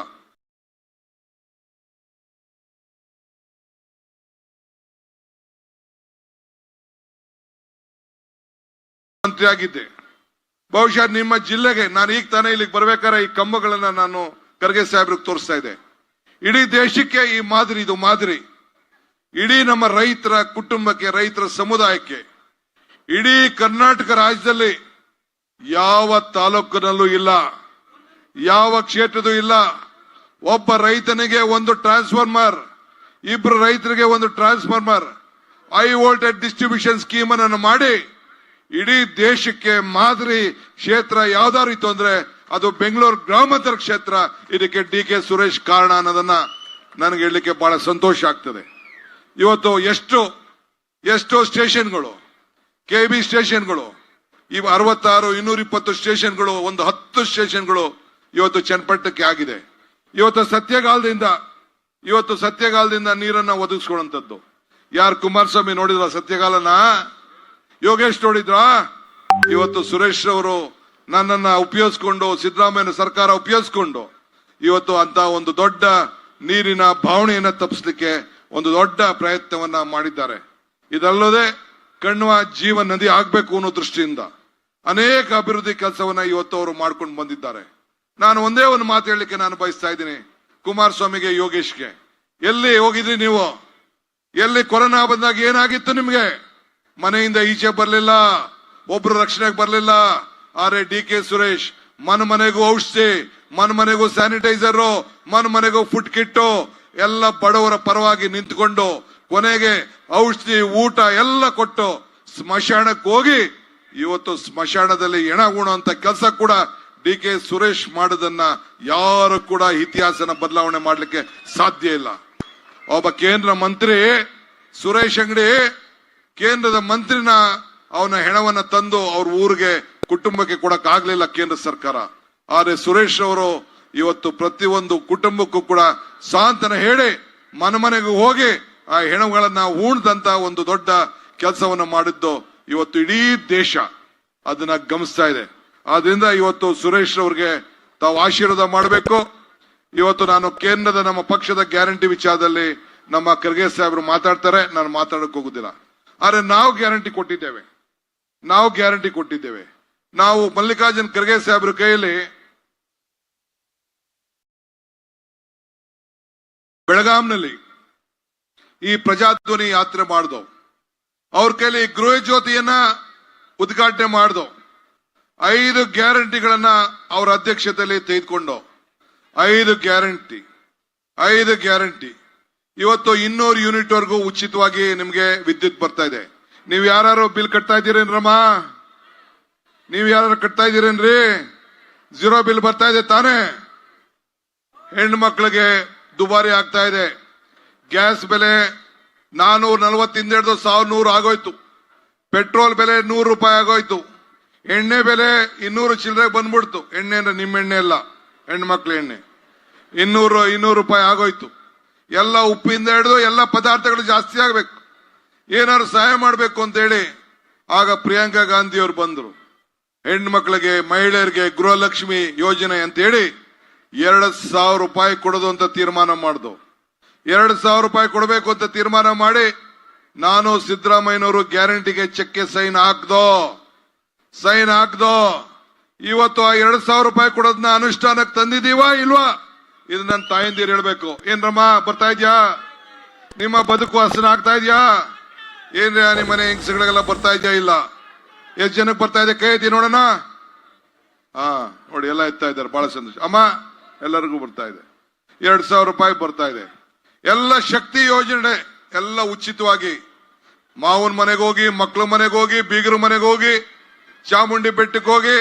ಮಂತ್ರಿ ಆಗಿದ್ದೆ. ಬಹುಶಃ ನಿಮ್ಮ ಜಿಲ್ಲೆಗೆ ನಾನು ಈಗ ತಾನೇ ಇಲ್ಲಿಗೆ ಬರ್ಬೇಕಾದ್ರೆ ಈ ಕಂಬಗಳನ್ನ ನಾನು ಖರ್ಗೆ ಸಾಹೇಬ್ರಿಗೆ ತೋರಿಸ್ತಾ ಇದ್ದೆ. ಇಡೀ ದೇಶಕ್ಕೆ ಈ ಮಾದರಿ, ಇದು ಮಾದರಿ. ಇಡೀ ನಮ್ಮ ರೈತರ ಕುಟುಂಬಕ್ಕೆ, ರೈತರ ಸಮುದಾಯಕ್ಕೆ, ಇಡೀ ಕರ್ನಾಟಕ ರಾಜ್ಯದಲ್ಲಿ ಯಾವ ತಾಲೂಕಿನಲ್ಲೂ ಇಲ್ಲ, ಯಾವ ಕ್ಷೇತ್ರದೂ ಇಲ್ಲ. ಒಬ್ಬ ರೈತನಿಗೆ ಒಂದು ಟ್ರಾನ್ಸ್ಫಾರ್ಮರ್, ಇಬ್ರು ರೈತರಿಗೆ ಒಂದು transformer, high voltage distribution scheme ಅನ್ನು ಮಾಡಿ ಇಡೀ ದೇಶಕ್ಕೆ ಮಾದರಿ ಕ್ಷೇತ್ರ ಯಾವ್ದಾರು ಇತ್ತು ಅಂದ್ರೆ ಅದು ಬೆಂಗಳೂರು ಗ್ರಾಮಾಂತರ ಕ್ಷೇತ್ರ. ಇದಕ್ಕೆ DK ಸುರೇಶ್ ಕಾರಣ ಅನ್ನೋದನ್ನ ನನಗೆ ಹೇಳಲಿಕ್ಕೆ ಬಹಳ ಸಂತೋಷ ಆಗ್ತದೆ. ಇವತ್ತು ಎಷ್ಟೋ ಸ್ಟೇಷನ್ಗಳು, KB ಸ್ಟೇಷನ್ಗಳು, ಇವು 66, 220 ಸ್ಟೇಷನ್ಗಳು, ಒಂದು 10 ಸ್ಟೇಷನ್ಗಳು ಇವತ್ತು ಚನ್ನಪಟ್ಟಣಕ್ಕೆ ಆಗಿದೆ. ಇವತ್ತು ಸತ್ಯಗಾಲದಿಂದ ನೀರನ್ನ ಒದಗಿಸ್ಕೊಳ್ಳುವಂಥದ್ದು. ಯಾರು ಕುಮಾರಸ್ವಾಮಿ ನೋಡಿದ್ರ ಸತ್ಯಗಾಲನ? ಯೋಗೇಶ್ ನೋಡಿದ್ರ? ಇವತ್ತು ಸುರೇಶ್ ಅವರು ನನ್ನನ್ನ ಉಪಯೋಗಿಸ್ಕೊಂಡು, ಸಿದ್ದರಾಮಯ್ಯ ಸರ್ಕಾರ ಉಪಯೋಗಿಸ್ಕೊಂಡು ಇವತ್ತು ಅಂತ ಒಂದು ದೊಡ್ಡ ನೀರಿನ ಭಾವನೆಯನ್ನ ತಪ್ಪಿಸ್ಲಿಕ್ಕೆ ಒಂದು ದೊಡ್ಡ ಪ್ರಯತ್ನವನ್ನ ಮಾಡಿದ್ದಾರೆ. ಇದಲ್ಲದೆ ಕಣ್ವ ಜೀವ ನದಿ ಆಗ್ಬೇಕು ಅನ್ನೋ ದೃಷ್ಟಿಯಿಂದ ಅನೇಕ ಅಭಿವೃದ್ಧಿ ಕೆಲಸವನ್ನ ಇವತ್ತು ಅವರು ಮಾಡ್ಕೊಂಡು ಬಂದಿದ್ದಾರೆ. ನಾನು ಒಂದೇ ಒಂದು ಮಾತು ಹೇಳಲಿಕ್ಕೆ ನಾನು ಬಯಸ್ತಾ ಇದ್ದೀನಿ ಕುಮಾರಸ್ವಾಮಿಗೆ, ಯೋಗೇಶ್ಗೆ. ಎಲ್ಲಿ ಹೋಗಿದ್ರಿ ನೀವು? ಎಲ್ಲಿ ಕೊರೋನಾ ಬಂದಾಗ ಏನಾಗಿತ್ತು ನಿಮ್ಗೆ? ಮನೆಯಿಂದ ಈಚೆ ಬರ್ಲಿಲ್ಲ, ಒಬ್ರು ರಕ್ಷಣೆಗೆ ಬರ್ಲಿಲ್ಲ. ಆದ್ರೆ DK ಸುರೇಶ್ ಮನೆಗೂ ಔಷಧಿ, ಮನೆಗೂ ಸ್ಯಾನಿಟೈಸರ್, ಮನೆಗೂ ಫುಡ್ ಕಿಟ್ಟು ಎಲ್ಲ ಬಡವರ ಪರವಾಗಿ ನಿಂತ್ಕೊಂಡು ಕೊನೆಗೆ ಔಷಧಿ, ಊಟ ಎಲ್ಲ ಕೊಟ್ಟು ಸ್ಮಶಾನಕ್ಕೆ ಹೋಗಿ ಇವತ್ತು ಸ್ಮಶಾನದಲ್ಲಿ ಹೆಣ ಉಣುವಂತ ಕೆಲಸ ಕೂಡ DK ಸುರೇಶ್ ಮಾಡೋದನ್ನ ಯಾರು ಕೂಡ ಇತಿಹಾಸನ ಬದಲಾವಣೆ ಮಾಡ್ಲಿಕ್ಕೆ ಸಾಧ್ಯ ಇಲ್ಲ. ಒಬ್ಬ ಕೇಂದ್ರ ಮಂತ್ರಿ ಸುರೇಶ್ ಅಂಗಡಿ ಕೇಂದ್ರದ ಮಂತ್ರಿನ ಅವನ ಹೆಣವನ್ನ ತಂದು ಅವ್ರ ಊರಿಗೆ ಕುಟುಂಬಕ್ಕೆ ಕೊಡಕ್ ಆಗ್ಲಿಲ್ಲ ಕೇಂದ್ರ ಸರ್ಕಾರ. ಆದ್ರೆ ಸುರೇಶ್ ಅವರು ಇವತ್ತು ಪ್ರತಿಯೊಂದು ಕುಟುಂಬಕ್ಕೂ ಕೂಡ ಸಾಂತ್ವನ ಹೇಳಿ ಮನೆಗೂ ಹೋಗಿ ಆ ಹೆಣಗಳನ್ನ ಹೂಣ್ದಂತ ಒಂದು ದೊಡ್ಡ ಕೆಲಸವನ್ನ ಮಾಡಿದ್ದು ಇವತ್ತು ಇಡೀ ದೇಶ ಅದನ್ನ ಗಮನಿಸ್ತಾ ಇದೆ. ಆದ್ರಿಂದ ಇವತ್ತು ಸುರೇಶ್ ಅವ್ರಿಗೆ ತಾವು ಆಶೀರ್ವಾದ ಮಾಡಬೇಕು. ಇವತ್ತು ನಾನು ಕೇಂದ್ರದ ನಮ್ಮ ಪಕ್ಷದ ಗ್ಯಾರಂಟಿ ವಿಚಾರದಲ್ಲಿ ನಮ್ಮ ಖರ್ಗೆ ಸಾಹೇಬರು ಮಾತಾಡ್ತಾರೆ, ನಾನು ಮಾತಾಡಕ್ ಹೋಗುದಿಲ್ಲ. ಆದ್ರೆ ನಾವು ಗ್ಯಾರಂಟಿ ಕೊಟ್ಟಿದ್ದೇವೆ. ನಾವು ಮಲ್ಲಿಕಾರ್ಜುನ್ ಖರ್ಗೆ ಸಾಹೇಬ್ರ ಕೈಯಲ್ಲಿ ಬೆಳಗಾಂನಲ್ಲಿ ಈ ಪ್ರಜಾಧ್ವನಿ ಯಾತ್ರೆ ಮಾಡ್ದೋ, ಅವ್ರ ಕೈಲಿ ಗೃಹ ಜ್ಯೋತಿಯನ್ನ ಉದ್ಘಾಟನೆ ಮಾಡ್ದೋ, 5 ಗ್ಯಾರಂಟಿಗಳನ್ನ ಅವರ ಅಧ್ಯಕ್ಷತೆಯಲ್ಲಿ ತೆಗೆದುಕೊಂಡು 5 ಗ್ಯಾರಂಟಿ ಇವತ್ತು 200 ಯೂನಿಟ್ ವರೆಗೂ ಉಚಿತವಾಗಿ ನಿಮ್ಗೆ ವಿದ್ಯುತ್ ಬರ್ತಾ ಇದೆ. ನೀವ್ ಯಾರು ಬಿಲ್ ಕಟ್ತಾ ಇದ್ದೀರೇನ್ರಮ್ಮ? ನೀವ್ ಯಾರು ಕಟ್ತಾ ಇದ್ದೀರೇನ್ರಿ? 0 ಬಿಲ್ ಬರ್ತಾ ಇದೆ ತಾನೇ? ಹೆಣ್ಣು ಮಕ್ಕಳಿಗೆ ದುಬಾರಿ ಆಗ್ತಾ ಇದೆ. ಗ್ಯಾಸ್ ಬೆಲೆ 440 ಹಿಂದೆಡ್ದು 1100 ಆಗೋಯ್ತು. ಪೆಟ್ರೋಲ್ ಬೆಲೆ 100 ರೂಪಾಯಿ ಆಗೋಯ್ತು. ಎಣ್ಣೆ ಬೆಲೆ 200 ಚಿಲ್ಲರೆ ಬಂದ್ಬಿಡ್ತು. ಎಣ್ಣೆ ಅಂದ್ರೆ ನಿಮ್ಮ ಎಣ್ಣೆ ಅಲ್ಲ, ಹೆಣ್ಣು ಮಕ್ಳ ಎಣ್ಣೆ 200 ರೂಪಾಯಿ ಆಗೋಯ್ತು. ಎಲ್ಲ ಉಪ್ಪಿಂದ ಹಿಡಿದು ಎಲ್ಲ ಪದಾರ್ಥಗಳು ಜಾಸ್ತಿ ಆಗ್ಬೇಕು. ಏನಾದ್ರು ಸಹಾಯ ಮಾಡ್ಬೇಕು ಅಂತ ಹೇಳಿ ಆಗ ಪ್ರಿಯಾಂಕಾ ಗಾಂಧಿ ಅವರು ಬಂದ್ರು. ಹೆಣ್ಣು ಮಕ್ಕಳಿಗೆ, ಮಹಿಳೆಯರಿಗೆ ಗೃಹಲಕ್ಷ್ಮಿ ಯೋಜನೆ ಅಂತ ಹೇಳಿ 2,000 ರೂಪಾಯಿ ಕೊಡೋದು ಅಂತ ತೀರ್ಮಾನ ಮಾಡ್ದು. 2,000 ರೂಪಾಯಿ ಕೊಡಬೇಕು ಅಂತ ತೀರ್ಮಾನ ಮಾಡಿ ನಾನು ಸಿದ್ದರಾಮಯ್ಯನವರು ಗ್ಯಾರಂಟಿಗೆ ಚೆಕ್ಗೆ ಸೈನ್ ಹಾಕ್ದೋ. ಇವತ್ತು ಆ 2,000 ರೂಪಾಯಿ ಕೊಡೋದನ್ನ ಅನುಷ್ಠಾನಕ್ಕೆ ತಂದಿದೀವಾ ಇಲ್ವಾ? ಇದು ನನ್ನ ತಾಯಂದಿರು ಹೇಳ್ಬೇಕು. ಏನ್ರಮ್ಮ ಬರ್ತಾ ಇದ್ಯಾ? ನಿಮ್ಮ ಬದುಕು ಹಸನ ಆಗ್ತಾ ಇದ್ಯಾ? ಏನ್ರ ನಿಮ್ಮ ಮನೆ ಹೆಂಗಸಗಳಿಗೆಲ್ಲ ಬರ್ತಾ ಇದ್ಯಾ? ಇಲ್ಲ. ಎಷ್ಟು ಜನಕ್ಕೆ ಬರ್ತಾ ಇದೆ? ಕೈ ಎತ್ತಿ ನೋಡೋಣ. ನೋಡಿ, ಎಲ್ಲ ಎತ್ತಾ ಇದ್ದಾರೆ. ಬಹಳ ಸಂತೋಷ ಅಮ್ಮ. ಎಲ್ಲರಿಗೂ ಬರ್ತಾ ಇದೆ. 2,000 ರೂಪಾಯಿ ಬರ್ತಾ ಇದೆ. ಎಲ್ಲ ಶಕ್ತಿ ಯೋಜನೆ ಎಲ್ಲ ಉಚಿತವಾಗಿ ಮಾವನ ಮನೆಗೆ ಹೋಗಿ, ಮಕ್ಕಳ ಮನೆಗೆ ಹೋಗಿ, ಬೀಗರ ಮನೆಗೆ ಹೋಗಿ, ಚಾಮುಂಡಿ ಬೆಟ್ಟಕ್ಕೆ ಹೋಗಿ,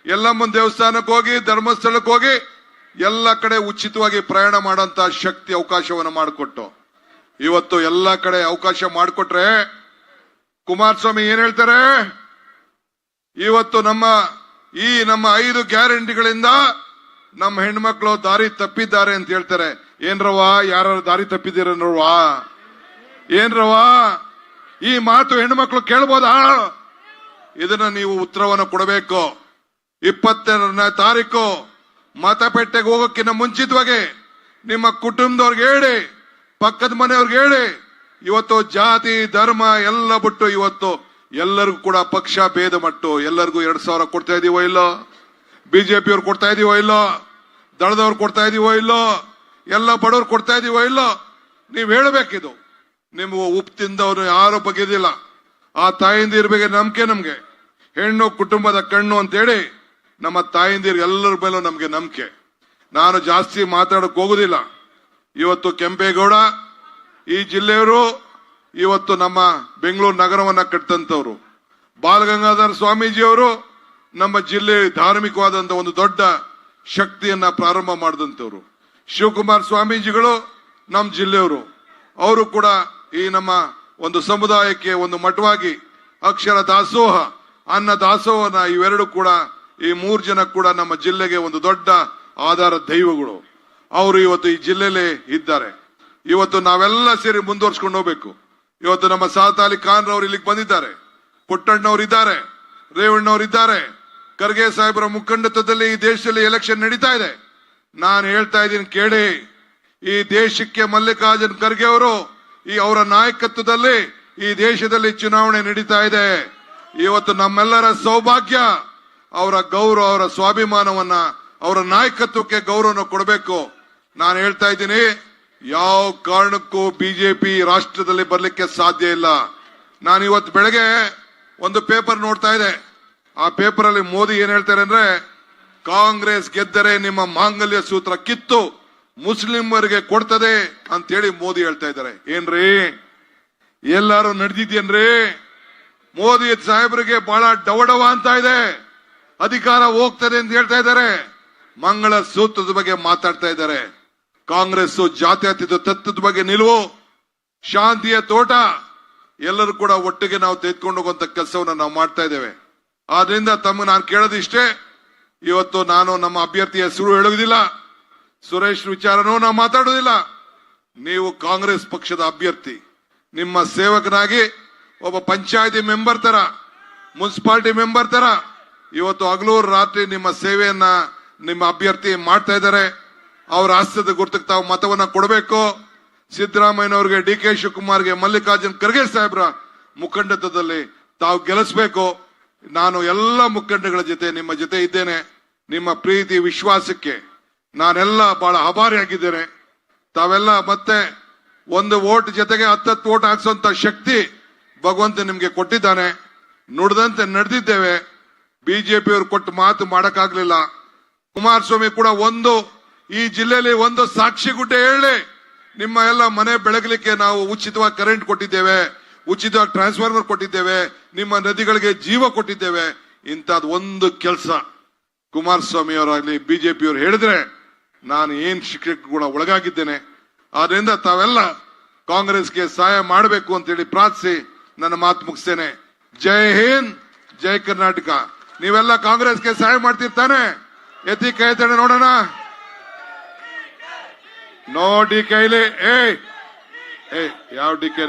ಎಲ್ಲಮ್ಮನ ದೇವಸ್ಥಾನಕ್ಕೆ ಹೋಗಿ, ಧರ್ಮಸ್ಥಳಕ್ಕೆ ಹೋಗಿ, ಎಲ್ಲ ಕಡೆ ಉಚಿತವಾಗಿ ಪ್ರಯಾಣ ಮಾಡೋಂತ ಶಕ್ತಿ ಅವಕಾಶವನ್ನು ಮಾಡಿಕೊಟ್ಟು ಇವತ್ತು ಎಲ್ಲ ಕಡೆ ಅವಕಾಶ ಮಾಡಿಕೊಟ್ರೆ ಕುಮಾರಸ್ವಾಮಿ ಏನ್ ಹೇಳ್ತಾರೆ? ಇವತ್ತು ನಮ್ಮ 5 ಗ್ಯಾರಂಟಿಗಳಿಂದ ನಮ್ಮ ಹೆಣ್ಮಕ್ಳು ದಾರಿ ತಪ್ಪಿದ್ದಾರೆ ಅಂತ ಹೇಳ್ತಾರೆ. ಏನ್ರವಾ, ಯಾರು ದಾರಿ ತಪ್ಪಿದ್ದೀರನ್ರವಾ? ಏನ್ರವಾ, ಈ ಮಾತು ಹೆಣ್ಮಕ್ಳು ಕೇಳ್ಬೋದಾ? ಇದನ್ನ ನೀವು ಉತ್ತರವನ್ನು ಕೊಡಬೇಕು. 22ನೇ ತಾರೀಕು ಮತಪೆಟ್ಟೆಗೆ ಹೋಗೋಕ್ಕಿಂತ ಮುಂಚಿತವಾಗಿ ನಿಮ್ಮ ಕುಟುಂಬದವ್ರಿಗೆ ಹೇಳಿ, ಪಕ್ಕದ ಮನೆಯವ್ರಿಗೆ ಹೇಳಿ, ಇವತ್ತು ಜಾತಿ ಧರ್ಮ ಎಲ್ಲ ಬಿಟ್ಟು ಇವತ್ತು ಎಲ್ಲರಿಗೂ ಕೂಡ ಪಕ್ಷ ಭೇದ ಮಟ್ಟು ಎಲ್ಲರಿಗೂ 2,000 ಕೊಡ್ತಾ ಇದೀವೋ ಇಲ್ಲೋ? ಬಿಜೆಪಿಯವ್ರು ಕೊಡ್ತಾ ಇದೀವೋ ಇಲ್ಲೋ? ದಳದವ್ರು ಕೊಡ್ತಾ ಇದೀವೋ ಇಲ್ಲೋ? ಎಲ್ಲ ಬಡವ್ರು ಕೊಡ್ತಾ ಇದೀವೋ ಇಲ್ಲೋ? ನೀವ್ ಹೇಳಬೇಕಿದು. ನಿಮ್ಗೆ ಉಪ್ಪು ತಿಂದವ್ರು ಯಾರು ಬಗೆದಿಲ್ಲ. ಆ ತಾಯಿಂದಿರ ಬಗ್ಗೆ ನಂಬಿಕೆ, ನಮ್ಗೆ ಹೆಣ್ಣು ಕುಟುಂಬದ ಕಣ್ಣು ಅಂತೇಳಿ ನಮ್ಮ ತಾಯಿಂದಿರಿಗೆ ಎಲ್ಲರ ಮೇಲೂ ನಮ್ಗೆ ನಂಬಿಕೆ. ನಾನು ಜಾಸ್ತಿ ಮಾತಾಡಕ್ ಹೋಗುದಿಲ್ಲ. ಇವತ್ತು ಕೆಂಪೇಗೌಡ ಈ ಜಿಲ್ಲೆಯವರು, ಇವತ್ತು ನಮ್ಮ ಬೆಂಗಳೂರು ನಗರವನ್ನ ಕಟ್ಟಂತವ್ರು. ಬಾಲಗಂಗಾಧರ ಸ್ವಾಮೀಜಿಯವರು ನಮ್ಮ ಜಿಲ್ಲೆ ಧಾರ್ಮಿಕವಾದಂತ ಒಂದು ದೊಡ್ಡ ಶಕ್ತಿಯನ್ನ ಪ್ರಾರಂಭ ಮಾಡಿದಂತವ್ರು. ಶಿವಕುಮಾರ್ ಸ್ವಾಮೀಜಿಗಳು ನಮ್ಮ ಜಿಲ್ಲೆಯವರು. ಅವರು ಕೂಡ ಈ ನಮ್ಮ ಒಂದು ಸಮುದಾಯಕ್ಕೆ ಒಂದು ಮಠವಾಗಿ ಅಕ್ಷರ ದಾಸೋಹ, ಅನ್ನ ದಾಸೋಹನ ಇವೆರಡು ಕೂಡ, ಈ 3 ಜನ ಕೂಡ ನಮ್ಮ ಜಿಲ್ಲೆಗೆ ಒಂದು ದೊಡ್ಡ ಆಧಾರ ದೈವಗಳು. ಅವರು ಇವತ್ತು ಈ ಜಿಲ್ಲೆಯಲ್ಲಿ ಇದ್ದಾರೆ. ಇವತ್ತು ನಾವೆಲ್ಲ ಸೇರಿ ಮುಂದುವರ್ಸ್ಕೊಂಡು ಹೋಗ್ಬೇಕು. ಇವತ್ತು ನಮ್ಮ ಸಾತ್ ಅಲಿ ಖಾನ್ ರವರು ಇಲ್ಲಿಗೆ ಬಂದಿದ್ದಾರೆ, ಪುಟ್ಟಣ್ಣವ್ರು ಇದ್ದಾರೆ, ರೇವಣ್ಣವ್ರು ಇದ್ದಾರೆ. ಖರ್ಗೆ ಸಾಹೇಬರ ಮುಖಂಡತ್ವದಲ್ಲಿ ಈ ದೇಶದಲ್ಲಿ ಎಲೆಕ್ಷನ್ ನಡೀತಾ ಇದೆ. ನಾನು ಹೇಳ್ತಾ ಇದ್ದೀನಿ ಕೇಳಿ, ಈ ದೇಶಕ್ಕೆ ಮಲ್ಲಿಕಾರ್ಜುನ್ ಖರ್ಗೆ ಅವರು ಅವರ ನಾಯಕತ್ವದಲ್ಲಿ ಈ ದೇಶದಲ್ಲಿ ಚುನಾವಣೆ ನಡೀತಾ ಇದೆ. ಇವತ್ತು ನಮ್ಮೆಲ್ಲರ ಸೌಭಾಗ್ಯ, ಅವರ ಗೌರವ, ಅವರ ಸ್ವಾಭಿಮಾನವನ್ನ, ಅವರ ನಾಯಕತ್ವಕ್ಕೆ ಗೌರವನ ಕೊಡಬೇಕು. ನಾನು ಹೇಳ್ತಾ ಇದ್ದೀನಿ, ಯಾವ ಕಾರಣಕ್ಕೂ ಬಿಜೆಪಿ ರಾಷ್ಟ್ರದಲ್ಲಿ ಬರ್ಲಿಕ್ಕೆ ಸಾಧ್ಯ ಇಲ್ಲ. ನಾನು ಇವತ್ತು ಬೆಳಗ್ಗೆ ಒಂದು ಪೇಪರ್ ನೋಡ್ತಾ ಇದ್ದೆ. ಆ ಪೇಪರ್ ಅಲ್ಲಿ ಮೋದಿ ಏನ್ ಹೇಳ್ತಾರೆ ಅಂದ್ರೆ, ಕಾಂಗ್ರೆಸ್ ಗೆದ್ದರೆ ನಿಮ್ಮ ಮಾಂಗಲ್ಯ ಸೂತ್ರ ಕಿತ್ತು ಮುಸ್ಲಿಮರಿಗೆ ಕೊಡ್ತದೆ ಅಂತೇಳಿ ಮೋದಿ ಹೇಳ್ತಾ ಇದ್ದಾರೆ. ಏನ್ರಿ, ಎಲ್ಲಾರು ನಡೆದಿದ್ಯೇನ್ರಿ? ಮೋದಿ ಸಾಹೇಬರಿಗೆ ಬಹಳ ಡವಡವ ಅಂತ ಇದೆ, ಅಧಿಕಾರ ಹೋಗ್ತದೆ ಅಂತ ಹೇಳ್ತಾ ಇದ್ದಾರೆ. ಮಂಗಳ ಸೂತ್ರದ ಬಗ್ಗೆ ಮಾತಾಡ್ತಾ ಇದ್ದಾರೆ. ಕಾಂಗ್ರೆಸ್ ಜಾತ್ಯತೀತ ತತ್ವದ ಬಗ್ಗೆ ನಿಲುವು, ಶಾಂತಿಯ ತೋಟ, ಎಲ್ಲರೂ ಕೂಡ ಒಟ್ಟಿಗೆ ನಾವು ತೆಗೆದುಕೊಂಡು ಹೋಗುವಂತ ಕೆಲಸವನ್ನ ನಾವು ಮಾಡ್ತಾ ಇದ್ದೇವೆ. ಆದ್ರಿಂದ ತಮ್ಮ ನಾನು ಕೇಳೋದಿಷ್ಟೇ, ಇವತ್ತು ನಾನು ನಮ್ಮ ಅಭ್ಯರ್ಥಿಯ ಹೆಸರು ಹೇಳುವುದಿಲ್ಲ, ಸುರೇಶ್ ವಿಚಾರನೂ ನಾವು ಮಾತಾಡುವುದಿಲ್ಲ. ನೀವು ಕಾಂಗ್ರೆಸ್ ಪಕ್ಷದ ಅಭ್ಯರ್ಥಿ, ನಿಮ್ಮ ಸೇವಕನಾಗಿ ಒಬ್ಬ ಪಂಚಾಯತಿ ಮೆಂಬರ್ ತರ, ಮುನ್ಸಿಪಾಲಿಟಿ ಮೆಂಬರ್ ತರ ಇವತ್ತು ಹಗಲು ರಾತ್ರಿ ನಿಮ್ಮ ಸೇವೆಯನ್ನ ನಿಮ್ಮ ಅಭ್ಯರ್ಥಿ ಮಾಡ್ತಾ ಇದ್ದಾರೆ. ಅವರ ಹಸ್ತದ ಗುರುತಿಗೆ ತಾವು ಮತವನ್ನ ಕೊಡಬೇಕು. ಸಿದ್ದರಾಮಯ್ಯನವರಿಗೆ, ಡಿ ಕೆ ಶಿವಕುಮಾರ್ಗೆ, ಮಲ್ಲಿಕಾರ್ಜುನ್ ಖರ್ಗೆ ಸಾಹೇಬ್ರ ಮುಖಂಡತ್ವದಲ್ಲಿ ತಾವು ಗೆಲ್ಲಿಸಬೇಕು. ನಾನು ಎಲ್ಲ ಮುಖಂಡಗಳ ಜೊತೆ ನಿಮ್ಮ ಜೊತೆ ಇದ್ದೇನೆ. ನಿಮ್ಮ ಪ್ರೀತಿ ವಿಶ್ವಾಸಕ್ಕೆ ನಾನೆಲ್ಲ ಬಹಳ ಆಭಾರಿಯಾಗಿದ್ದೇನೆ. ತಾವೆಲ್ಲ ಮತ್ತೆ ಒಂದು ವೋಟ್ ಜೊತೆಗೆ 10 ವೋಟ್ ಹಾಕ್ಸುವಂತ ಶಕ್ತಿ ಭಗವಂತ ನಿಮ್ಗೆ ಕೊಟ್ಟಿದ್ದಾನೆ. ನುಡಿದಂತೆ ನಡೆದಿದ್ದೇವೆ. ಬಿಜೆಪಿಯವರು ಕೊಟ್ಟು ಮಾತು ಮಾಡಕ್ಕಾಗ್ಲಿಲ್ಲ. ಕುಮಾರಸ್ವಾಮಿ ಕೂಡ ಈ ಜಿಲ್ಲೆಯಲ್ಲಿ ಒಂದು ಸಾಕ್ಷಿ ಗುಡ್ಡೆ ಹೇಳಿ, ನಿಮ್ಮ ಎಲ್ಲ ಮನೆ ಬೆಳಗಲಿಕ್ಕೆ ನಾವು ಉಚಿತವಾಗಿ ಕರೆಂಟ್ ಕೊಟ್ಟಿದ್ದೇವೆ, ಉಚಿತವಾಗಿ ಟ್ರಾನ್ಸ್ಫಾರ್ಮರ್ ಕೊಟ್ಟಿದ್ದೇವೆ, ನಿಮ್ಮ ನದಿಗಳಿಗೆ ಜೀವ ಕೊಟ್ಟಿದ್ದೇವೆ. ಇಂಥದ್ದು ಒಂದು ಕೆಲಸ ಕುಮಾರಸ್ವಾಮಿ ಅವರಾಗ್ಲಿ ಬಿಜೆಪಿಯವರು ಹೇಳಿದ್ರೆ ನಾನು ಏನ್ ಶಿಕ್ಷಕ ಕೂಡ ಒಳಗಾಗಿದ್ದೇನೆ. ಆದ್ರಿಂದ ತಾವೆಲ್ಲ ಕಾಂಗ್ರೆಸ್ಗೆ ಸಹಾಯ ಮಾಡಬೇಕು ಅಂತೇಳಿ ಪ್ರಾರ್ಥಿಸಿ ನನ್ನ ಮಾತು ಮುಗಿಸ್ತೇನೆ. ಜೈ ಹಿಂದ್, ಜೈ ಕರ್ನಾಟಕ. ನೀವೆಲ್ಲ ಕಾಂಗ್ರೆಸ್ಗೆ ಸಹಾಯ ಮಾಡ್ತಿರ್ತಾನೆ? ಎತ್ತಿ ಕೈ ಎತ್ತಣೆ ನೋಡೋಣ. ನೋ ಡಿ ಕೈಲಿ ಯಾವ ಡಿ ಕೆ